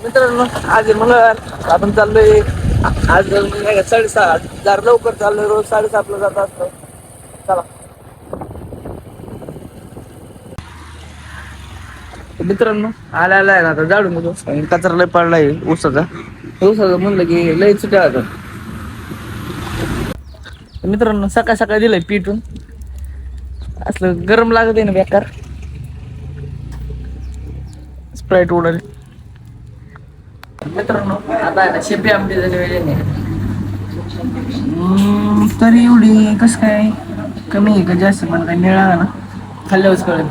मित्रांनो आज मला आपण चाललोय आज नाही का 6:30 जर लवकर चाललोय रोज 7:30 जात असतो. चला मित्रांनो आला आहे ना आता झाडून घेतो कचरा लय पडलाय ऊसाचा म्हणलं की लय चुट्या होतात. मित्रांनो सकाळ सकाळी दिलंय पिटून असलं गरम लागत आहे ना बेकार स्प्राईट उडल. मित्रांनो आता आहे ना शेपी आमटी झाली वेळेने तरी एवढी कसं काय कमी आहे का जास्त पण काय मिळाला ना खाल्ल्यावरच कळेल.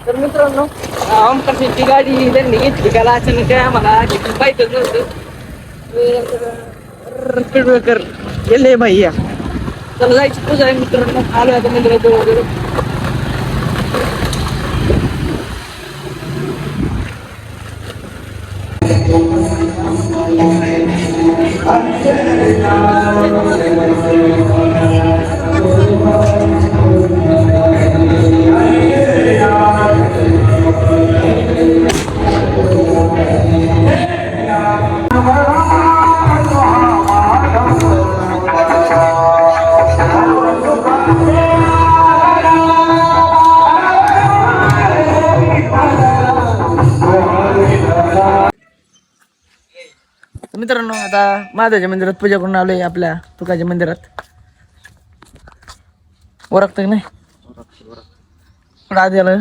तर मित्रांनो ओमकार शेट्टी गाडी त्यांनी घेतली का अचानक काय आम्हाला पाहिजेच नव्हतं गेले भैया तर जायची पूजा आहे. मित्रांनो आलो आता मंदिरात वगैरे मित्रांनो आता महादेवाच्या मंदिरात पूजा करून आलोय आपल्या तुकाच्या मंदिरात ओरखत नाही आधी आलं.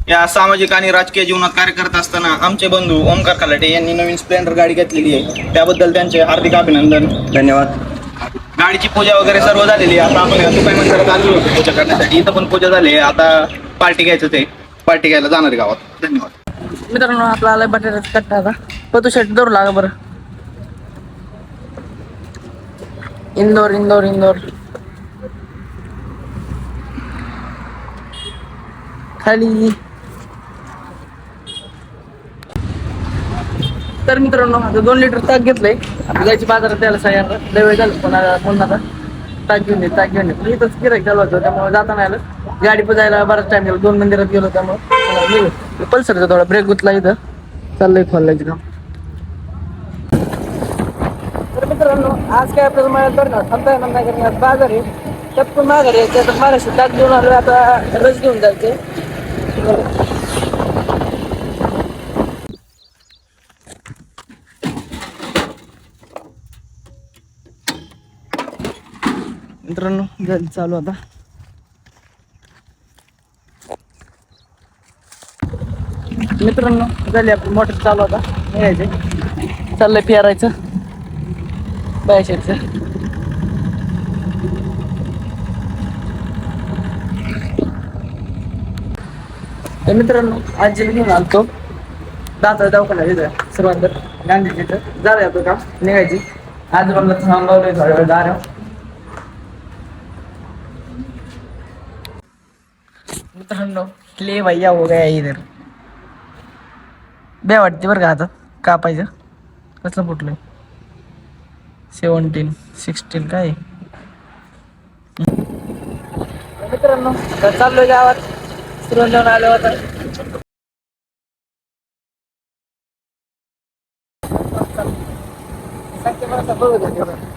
या सामाजिक आणि राजकीय जीवनात कार्य करत असताना आमचे बंधू ओमकार खलाटे यांनी नवीन स्प्लेंडर गाडी घेतलेली आहे त्याबद्दल त्यांचे हार्दिक अभिनंदन. धन्यवाद. गाडीची पूजा वगैरे सर्व झालेली आहे. आता आपण तुकाई मंदिरात आलेलो होतो पूजा करण्यासाठी. इथं पण पूजा झाली आहे. आता पार्टी घ्यायला जाणार आहे गावात. धन्यवाद. मित्रांनो आपला आलाय बटाट्याचा कट्टा आता पतू शेट दौड लागा बरं. इंदोर इंदोर इंदोर खाली. तर मित्रांनो आता 2 लिटर ताक घेतलंय जायची बाजारात द्यायला सगळ्यांना लय वेळ झालं पुन्हा आता ताक घेऊन ये इथंच गिरायक चालू होतं त्यामुळे जाताना आलं. गाडी पुजायला बराच टाइम गेला 2 मंदिरात गेलो त्यामुळे पल्सरचा थोडा ब्रेक गुतला इथं चाललंय खोलायचं काम. तर मित्रांनो आज काय आपल्याला मळ्यात बरं का थांबताय म्हणता आज बाजार आहे टप्प माघारी यायचं आता महाराष्ट्र ताक घेऊन आलो आता रस घेऊन जायचे. मित्रांनो चालू आता मित्रांनो झाली आपली मोटर चालू आता निघायचे चाललंय फिरायचं बायशेरचं. तर मित्रांनो आज घेऊन आलतो दाता दवाखाना इथं सुरुवात गांधीजी इथं झालं आपलं काम निघायची. आज मला थांबवलंय थोड्या वेळ दार. मित्रांनो ले भैया हो गया इधर बे वाटते बरं का आता कापायचं कसलं फुटलंय 17 16 काय. मित्रांनो चाललोय गावात सुरुवात जाऊन आलो आता. बघत